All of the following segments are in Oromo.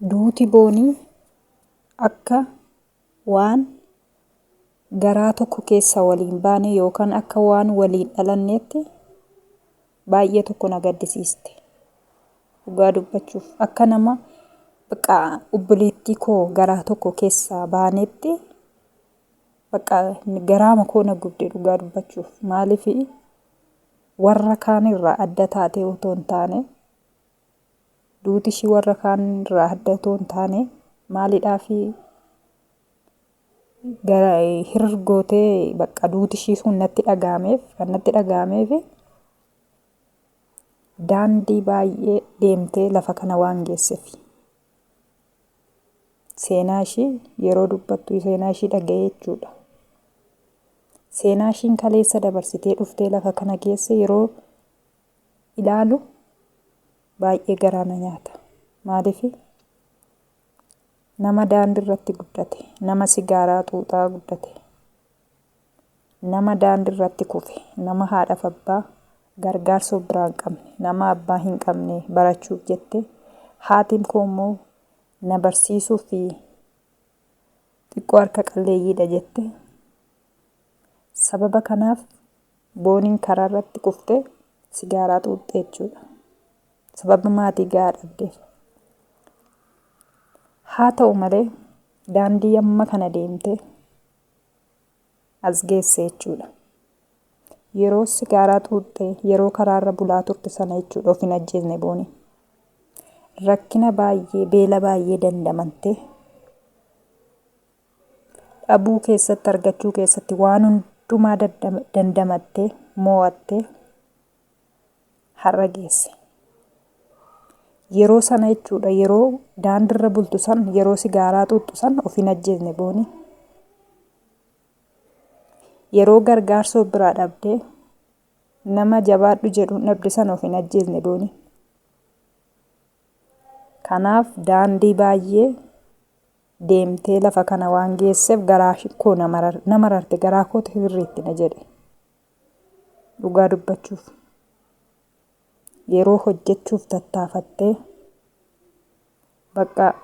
Duuti Bonii akka waan garaa tokko keessa waliin baane yookaan akka waan waliin dhalanneetti baay'ee tokko na gaddisiiste. Dhugaa dubbachuuf akka nama obboleettii koo garaa tokko keessaa baanetti garaama koo na gubde dhugaa dubbachuuf. Maaliif warra kaan irraa adda taatee otoo hin taane duuti ishii warra kaan irraa adda otoo hin taane maalidhaaf gara hirgootee duuti ishii sun natti dhagaameef daandii baay'ee deemtee lafa kana waan geesseef seenaa ishii yeroo dubbattu seenaa ishii dhaga'ee jechuudha. Seenaa ishiin kaleessa dabarsitee dhuftee lafa kana geesse yeroo ilaalu baay'ee garaa na nyaata. Maaliif nama daandii irratti guddate, nama sigaaraa xuuxaa guddate, nama daandii irratti kufe, nama haadhaaf abbaa gargaarsa biraa hin qabne, nama abbaa hin qabne barachuuf jette haatiin koo immoo na barsiisuuf xiqqoo harka qalleeyyiidha jette. Sababa kanaaf Boniin karaa irratti kuftee sigaaraa xuuxxee jechuudha. Sababa maatii gahaa dhabdeef. Haa ta'u malee daandii amma kana deemtee as geesse jechuudha. Yeroo sigaaraa xuuxxee yeroo karaarra bulaa turte sana jechuudha of hin ajjeesne Boniin. Rakkina baay'ee beela baay'ee dandamantee dhabuu keessatti argachuu keessatti waan hundumaa dandamattee moo'attee har'a geesse. Yeroo sana jechuudha yeroo daandiirra bultu san yeroo sigaaraa xuuxxu san of hin ajjeesne Boniin. Yeroo gargaarsa biraa dhabdee nama jabaadhu jedhuun dhabde sana of hin ajjeesne Boniin. Kanaaf daandii baay'ee deemtee lafa kana waan geesseef garaa koo nama rarte garaa kootu hirriitti na jedhe. Dhugaa dubbachuuf. Yeroo hojjechuuf tattaafattee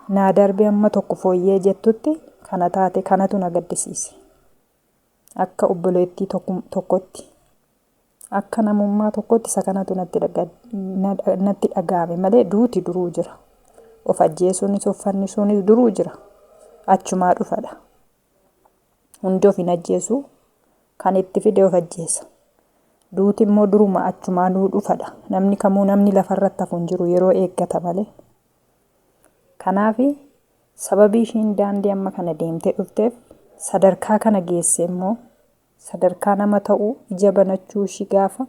naa darbe amma tokko fooyyee jettutti kana taate kanatu na gaddisiise. Akka obboleettii tokkotti akka namummaa tokkotti isa kanatu natti dhagahame malee duuti duruu jira. Of ajjeesuunis of fannisuunis duruu jira. Achumaa dhufadha. Hundi of hin ajjeesu kan itti fide of ajjeesa. Duuti immoo duruma achumaa nuu dhufadha. Namni kamuu namni lafarratti hafu hin jiru yeroo eeggata malee. Kanaaf sababii ishiin daandii amma kana deemtee dhufteef sadarkaa kana geesse immoo sadarkaa nama ta'uu ija banachuu ishii gaafa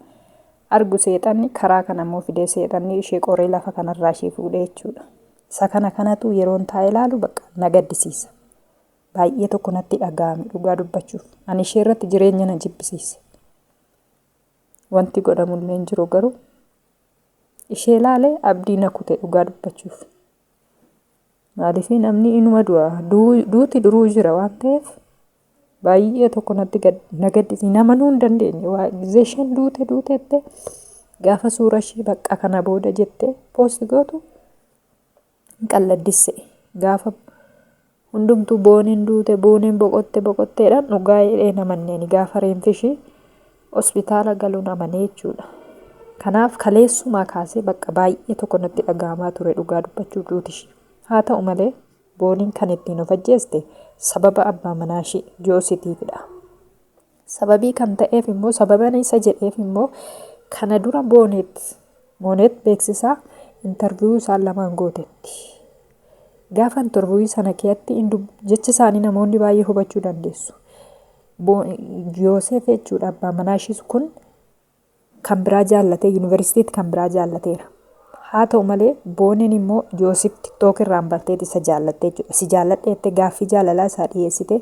argu seexanni karaa kana immoo fidee seexanni ishee qoree lafa kanarraa ishee fuudhee jechuudha. Isa kanatu yeroon taa'ee ilaalu na gaddisiisa. Baay'ee tokko natti dhagahame dhugaa dubbachuuf. Ani ishee irratti jireenya na jibbisiise. Wanti godhamullee hin jiru garuu ishee ilaalee abdii na kute dhugaa dubbachuuf. Maaliif namni inuma du'a duuti duruu jira waan ta'eef baay'ee tokko natti na gaddisiise. Nama nuu hin dandeenye gizee isheen duuteette gaafa suura ishee kana booda jettee poosti gootu qalladdisse. Gaafa hundumtuu Boniin duute Boniin boqotteedhaan dhugaa jedhee namanneen gaafa reenfi ishee hospitaala galuun amanee jechuudha. Kanaaf kaleessumaa kaasee baay'ee tokko natti dhagahamaa ture dhugaa dubbachuuf duuti ishee. Haa ta'u malee Boniin kan ittiin of ajjeeste sababa abbaa manaa ishee Joositiifidha. Sababii kan ta'eef immoo sababa isa jedheef immoo kana dura Mooneet beeksisaa interviiyuu isaan lamaan gootetti. Gaafa interviiyuu sana keessatti jecha isaanii namoonni baay'ee hubachuu dandeessu. Yoosef jechuudha abbaa manaa ishee kun kan biraa jaallatee yuunivarsiitiitti kan biraa jaallateera. Haa ta'u malee Boniin immoo Yoosef TikTok irraan barteet isa jaallattee jechuudha. Si jaalladheette gaaffii jaalalaa isaa dhiyeessite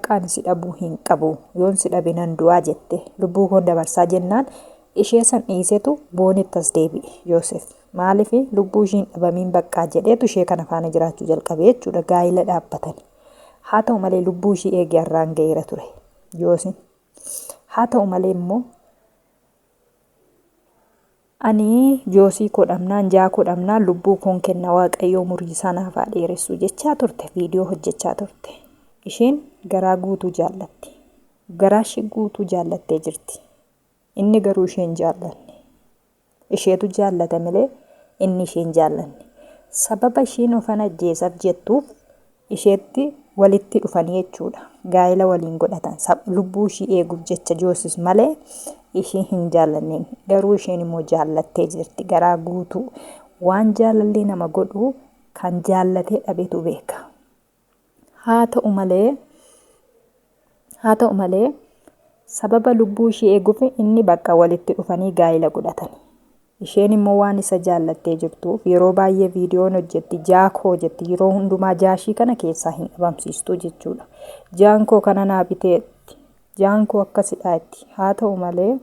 ani si dhabuu hin qabu yoon si dhabe nan du'aa jette lubbuu koo dabarsaa jennaan ishee san dhiisetu Boniitti as deebi'e Yoosef. Maaliif lubbuu ishiin dhabamiin jedheetu ishee kana faana jiraachuu jalqabe jechuudha gaa'ila dhaabbatanii. Haa ta'u malee lubbuu ishii eegee har'aan ga'eera ture Yoosef. Haa ta'u malee immoo Ani joosii kodhamnaan jaa kodhamnaan lubbuu koon kenna waaqayyoo umurii sanaaf haa dheeressu jechaa turte, viidiyoo hojjechaa turte. Isheen garaa guutuu jaallatti. Garaa ishee guutuu jaallattee jirti. Inni garuu isheen jaallanne. Isheetu jaallata malee inni isheen jaallanne. Sababa isheen ofan ajjeesaaf jettuuf isheetti walitti dhufanii jechuudha. Gaa'ela waliin godhatan lubbuu ishee eeguuf jecha joosis malee isheen hin jaallanneen. Garuu isheen immoo jaallattee jirti garaa guutuu. Waan jaalallee nama godhu kan jaallatee dhabetu beeka. Haa ta'u malee sababa lubbuu ishee eeguuf inni bakka walitti dhufanii gaa'ela godhatan. Isheen immoo waan isa jaallattee jirtuuf yeroo baay'ee viidiyoon hojjetti jaakoo jetti, yeroo hundumaa jaashii kana keessaa hin dhabamsiistu jechuudha. Jaankoo kana naa biteetti, jaankoo akkasidhaa itti. Haa ta'u malee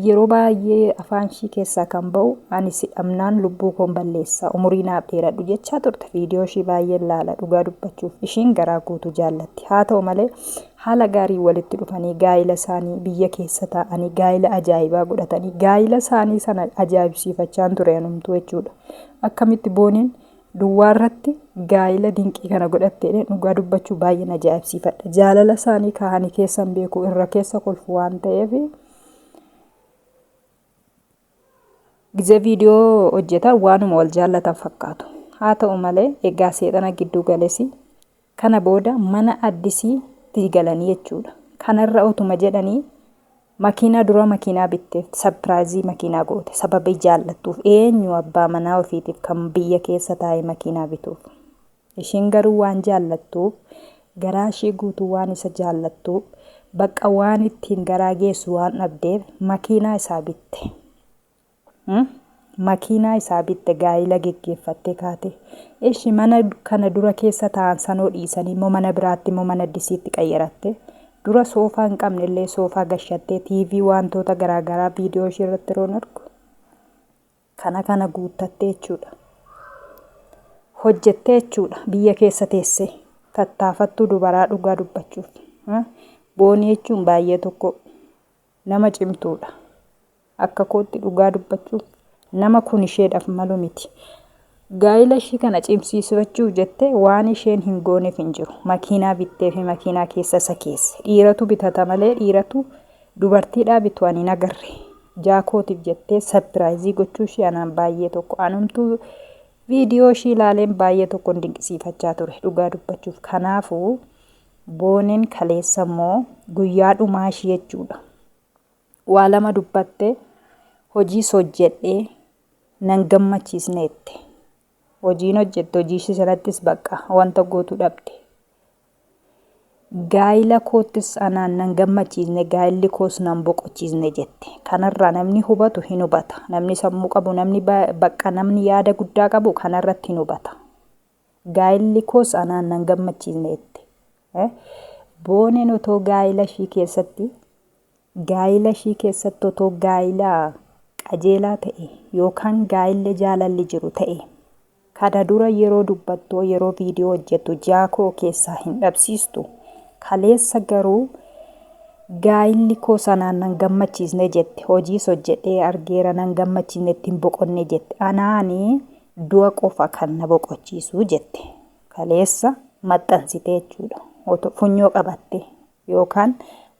yeroo baay'ee afaan ishii keessaa kan ba'u ani si dhabnaan lubbuu koon balleessa umurii naaf dheeradhu jechaa turte. Viidiyoo ishii baay'ee laala dhugaa dubbachuuf. Isheen garaa guutuu jaallatti. Haa ta'u malee haala gaarii walitti dhufanii gaa'ela isaanii biyya keessa taa'anii gaa'ela ajaa'ibaa godhatanii gaa'ela isaanii sana ajaa'ibsiifachaan ture anumtuu jechuudha. Akkamitti booniin duwwaa irratti gaa'ela dinqii kana godhattee dhugaa dubbachuu baay'een ajaa'ibsiifadha. Jaalala isaanii kaa'anii keessan beeku irra keessa kolfu waan ta'eef gizee viidiyoo hojjetan waanuma wal jaallatan fakkaatu. Haa ta'u malee egaa seexana gidduu galesi kana booda mana addisii galanii jechuudha. Kanarra otuma jedhanii makiinaa dura makiinaa bitteef sapiraayizii makiinaa goote sababa jaallattuuf. Eenyu abbaa manaa ofiitiif kan biyya keessa taa'ee makiinaa bituuf. Isheen garuu waan jaallattuuf garaa ishee guutuu waan isa jaallattuuf bakka waan ittiin garaa geessu waan dhabdeef makiinaa isaa bitte. Makiinaa isaa bitte gaa'ela geggeeffattee kaate. Ishii mana kana dura keessa taa'an sanoo dhiisanii immoo mana biraatti immoo mana addisiitti qayyaratte. Dura soofaa hin qabne illee soofaa gashattee TV wantoota garaagaraa viidiyoo ishee irratti yeroon argu. Kana guuttattee jechuudha. Hojjettee jechuudha biyya keessa teessee tattaafattuu dubaraa dhugaa dubbachuuf. Boonii jechuun baay'ee tokko nama cimtuudha. Akka kootti dhugaa dubbachuuf nama kun isheedhaaf malu miti. Gaa'ela ishee kana cimsiisachuuf jettee waan isheen hin gooneef hin jiru. Makiinaa bittee fi makiinaa keessa isa keesse. Dhiiratu bitata malee dhiiratu dubartiidhaa bitu ani hin agarre. Jaakootiif jettee sapiraayizii gochuu ishee anaan baay'ee tokko. Anumtuu viidiyoo ishee ilaaleen baay'ee tokko dinqisiifachaa ture dhugaa dubbachuuf. Kanaafuu booneen kaleessa immoo guyyaa dhumaa ishee jechuudha. Waa lama dubbattee hojiis hojjedhee nan gammachiisneette. Hojiin hojjette hojii ishee sanattis bakka wanta gootu dhabde. Gaa'ela koottis anaan nan gammachiisne gaa'elli koos nan boqochiisne jette. Kanarraa namni hubatu hin hubata. Namni sammuu qabu namni bakka namni yaada guddaa qabu kanarratti hin hubata. Gaa'elli koos anaan nan gammachiisne jette. Booneen otoo gaa'ela ishii keessatti otoo gaa'ela qajeelaa ta'e yookaan gaa'elli jaalalli jiru ta'e kana dura yeroo dubbattoo yeroo viidiyoo hojjettu jaakoo keessaa hin dhabsiistu. Kaleessa garuu gaa'elli koo sanaan nan gammachiisne jette. Hojiis hojjedhee argeera nan gammachiisne ittiin boqonne jette. Anaanii du'a qofa kan na boqochiisu jette. Kaleessa maxxansitee jechuudha. Funyoo qabatte yookaan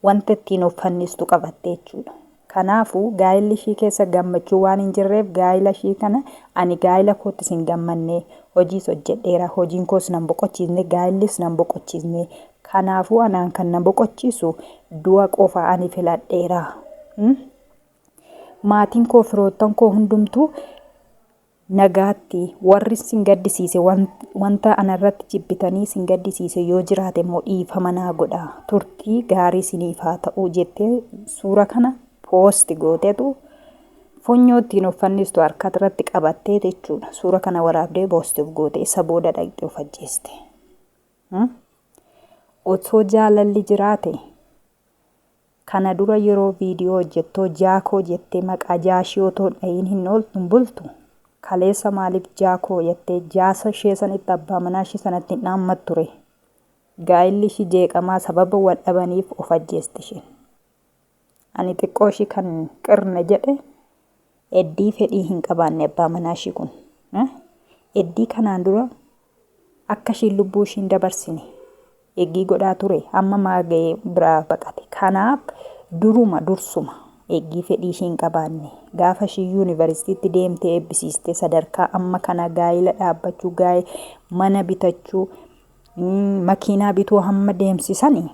wanta ittiin uffannistu qabatte jechuudha. Kanaafuu gaa'elli ishii keessa gammachuu waan hin jirreef gaa'ela ishii kana ani gaa'ela koottis hin gammanne hojiis hojjedheera. Hojiin koos nan boqochiisne gaa'ellis nan boqochiisne. Kanaafuu anaan kan na boqochiisu du'a qofa ani filadheera. Maatiin koo firoottan koo hundumtuu nagaatti warri sin gaddisiise wanta anarratti jibbitanii sin gaddisiise yoo jiraate immoo dhiifama naa godha. Turtii gaarii siniif haa ta'u jettee suura kana poosti gooteetu funyoo ittiin uffannistu harka irratti qabattee jechuudha. Suura kana waraabdee poostiif goote isa booda dhaqxee of ajjeeste. Otoo jaalalli jiraate kana dura yeroo viidiyoo hojjettoo jaakoo jettee maqaa jaashii otoo dhayin hin ooltu bultu. Kaleessa maaliif jaakoo jettee jaasa ishee sanitti abbaa manaa ishee sanatti hin dhaammat ture. Gaa'elli ishee jeeqamaa sababa wal dhabaniif of ajjeeste isheen. Ani xiqqoo ishee kan qirne jedhe eddii fedhii hin qabaanne abbaa manaa ishii kun. Eddii kanaan dura akka ishiin lubbuu ishiin dabarsine eeggii godhaa ture amma maaga'ee biraa baqate. Kanaaf dursuma eeggii fedhii ishiin qabaanne gaafa ishii yuunivarsiitiitti deemtee eebbisiiste sadarkaa amma kana gaa'ila dhaabbachuu, mana bitachuu, makiinaa bituu hamma deemsisanii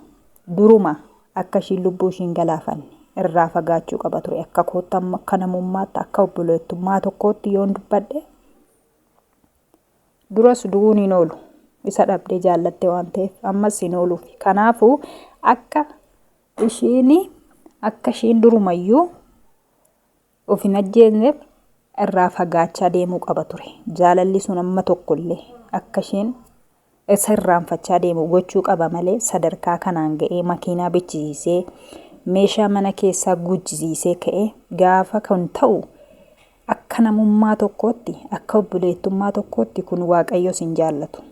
duruma akka ishiin lubbuu ishiin galaafanne irraa fagaachuu qaba ture. Akka kootti amma akka namummaatti akka obboleettummaa tokkootti yoon dubbadhe duras du'uun hin oolu. Isa dhabdee jaallatte waan ta'eef ammas hin ooluuf. Kanaafuu akka ishiin durumayyuu of hin ajjeesneef irraa fagaachaa deemuu qaba ture. Jaalalli sun amma tokkollee akka ishiin isa irraanfachaa deemu gochuu qaba malee sadarkaa kanaan ga'ee makiinaa bichisiisee meeshaa mana keessaa guujjisiisee ka'ee gaafa kan ta'u akka namummaa tokkootti akka obboleettummaa tokkootti kun Waaqayyos hin jaallatu.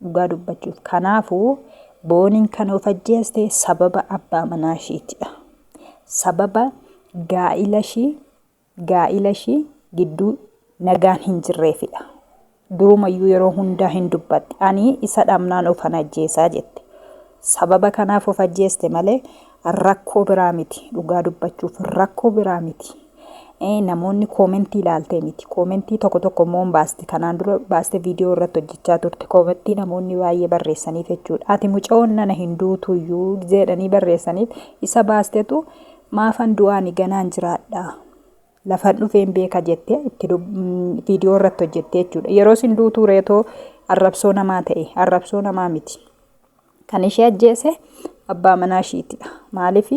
Dhugaa dubbachuuf. Kanaafuu Booniin kan of ajjeeste sababa abbaa manaa ishiitidha. Sababa gaa'ila ishii gidduu nagaan hin jirreefidha. Durumayyuu yeroo hundaa hin dubbatti. Ani isa dhabnaan of ajjeesaa jette. Sababa kanaaf of ajjeeste malee rakkoo biraa miti. Dhugaa dubbachuuf rakkoo biraa miti. Namoonni koomentii ilaaltee miti. Koomentii tokko immoo baaste. Kanaan dura baaste viidiyoo irratti hojjechaa turte. Koomentii namoonni baay'ee barreessaniif jechuudha. Ati mucaa'oon nana hin duutuyyuu jedhanii barreessaniif isa baastetu maafan du'aani ganaan jiraadha. Lafan dhufeen beeka jettee itti viidiyoo irratti hojjettee jechuudha. Yeroo isin duutuu reetoo arrabsoo namaa ta'e arrabsoo namaa miti. Kan ishee ajjeese abbaa manaa ishiitidha. Maaliif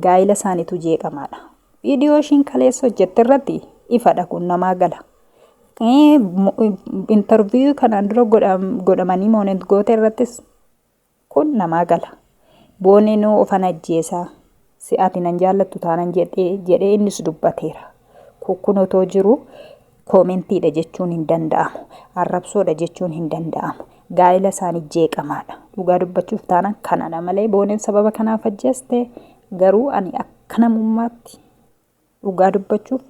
gaa'ila isaaniitu jeeqamaadha. Viidiyoo ishiin kaleessa hojjette irratti ifadha kun namaa gala. Interviyuu kanaan dura godhamanii moonet goote irrattis kun namaa gala. Booniin ofan ajjeesaa si'aati nan jaallattu taanan jedhee innis dubbateera. Kun otoo jiru koomentiidha jechuun hin danda'amu. Arrabsoodha jechuun hin danda'amu. Gaa'ila isaanii jeeqamaadha. Dhugaa dubbachuuf taanan kanadha malee Booniin sababa kanaaf ajjeeste garuu ani akka namummaatti dhugaa dubbachuuf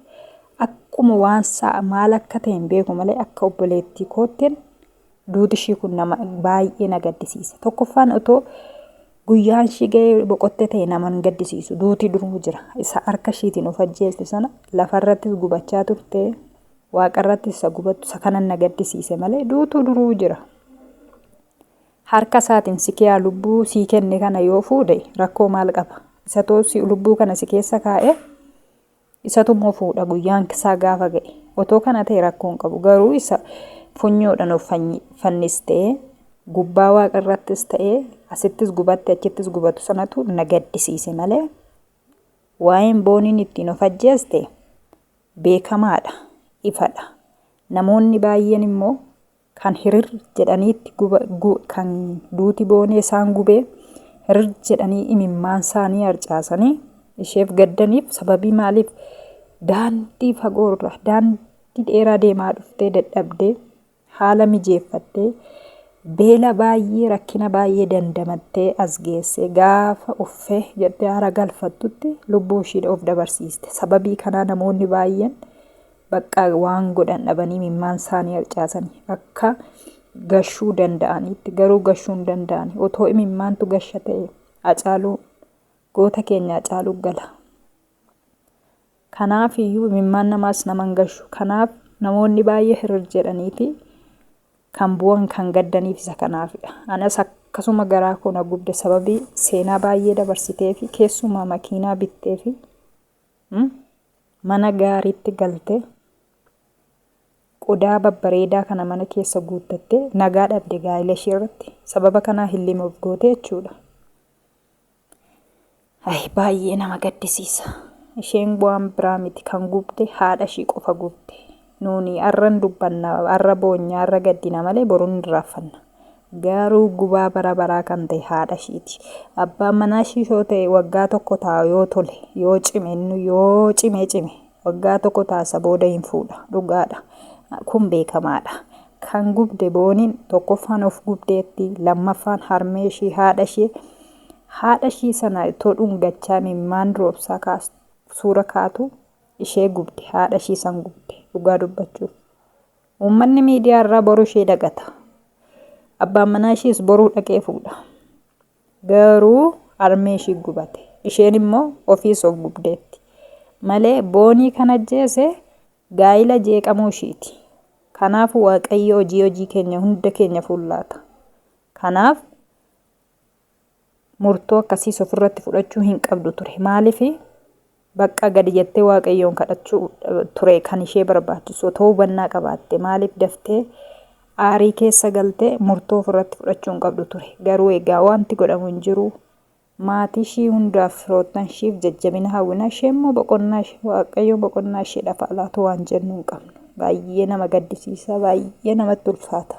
akkuma waan maal akka ta'e hin beeku malee akka obboleettii kootteen duuti ishii kun nama baay'ee na gaddisiisa. Tokkoffaan otoo guyyaan ishii ga'ee boqottee ta'e nama hin gaddisiisu. Duuti duruu jira. Isa harka ishiitiin of ajjeeste sana lafarrattis gubachaa turte waaqarrattis isa gubattu isa kanan na gaddisiise malee duutu duruu jira. Harka isaatiin si kiyaa lubbuu sii kenne kana yoo fuudhe rakkoo maal qaba? Isa toosi lubbuu kana si keessa kaa'e isatu immoo fuudha guyyaan isaa gaafa ga'e. Otoo kana ta'e rakkoon qabu. Garuu isa funyoodhaan of fannistee gubbaa waaqarrattis ta'ee asittis gubatte achittis gubatu sanatu na gaddisiise malee waa'een Booniin ittiin of ajjeeste beekamaadha, ifadha. Namoonni baay'een immoo kan hirir jedhaniitti kan duuti Boonii isaan gubee hirir jedhanii imimmaan isaanii harcaasanii isheef gaddaniif sababii maaliif daandii fagoorra daandii dheeraa deemaa dhuftee dadhabdee haala mijeeffattee beela baay'ee rakkina baay'ee dandamattee as geesse gaafa uffee jettee haara galfattutti lubbuu ishii of dabarsiiste. Sababii kanaa namoonni baay'een bakka waan godhan dhabanii imimmaan isaanii harcaasanii akka gashuu danda'anitti garuu gashuu hin danda'ani. Otoo imimmaantu gasha ta'e Hacaaluu goota keenya Hacaaluu gala. Kanaaf iyyuu imimmaan namaas naman gashu. Kanaaf namoonni baay'ee hirir jedhaniiti kan bu'an kan gaddaniif isa kanaafidha. Anas akkasuma garaa koo na gubde sababii seenaa baay'ee dabarsitee fi keessumaa makiinaa bittee fi mana gaariitti galte qodaa babbareedaa kana mana keessa guuttattee nagaa dhabde gaa'ila ishee irratti sababa kanaa hillima of goote jechuudha. Baay'ee nama gaddisiisa. Isheen bu'aan biraa miti kan gubde haadha ishii qofa gubde. Nuuni arran dubbanna arra boonyaa arra gaddina malee boruun irraaffanna. Garuu gubaa bara baraa kan ta'e haadha ishiiti. Abbaan manaa ishii yoo ta'e waggaa tokko ta'a yoo tole yoo cime waggaa tokko taasa booda hin fuudha. Dhugaadha. Kun beekamaadha. Kan gubde Booniin tokkoffaan of gubdeetti lammaffaan harmee ishii haadha ishii sana itoo dhungachaa imimmaan roobsaa suura kaatu ishee gubde, haadha ishii san gubde dhugaa dubbachuuf. Uummanni miidiyaa irraa boruu ishee dagata. Abbaan manaa ishees boruu dhaqee fuudha. Garuu harmee ishii gubate. Isheen immoo ofiis of gubdeetti. Malee boonii kan ajjeese gaa'ila jeeqamuu ishiiti. Kanaaf Waaqayyo hojii keenya hunda keenya fuullaata. Kanaaf murtoo akkasiis ofirratti fudhachuu hin qabdu ture. Maaliif bakka gadi jettee Waaqayyoon kadhachuu ture kan ishee barbaachisu otoo hubannaa qabaatte. Maaliif daftee aarii keessa galtee murtoo ofirratti fudhachuu hin qabdu ture. Garuu egaa wanti godhamu hin jiru. Maatii ishii hundaaf firoottan ishiif jajjabina hawwina. Ishee immoo boqonnaa ishee Waaqayyoon boqonnaa ishee lafa laatu waan jennu hin qabnu. Baay'ee nama gaddisiisa, baay'ee namatti ulfaata.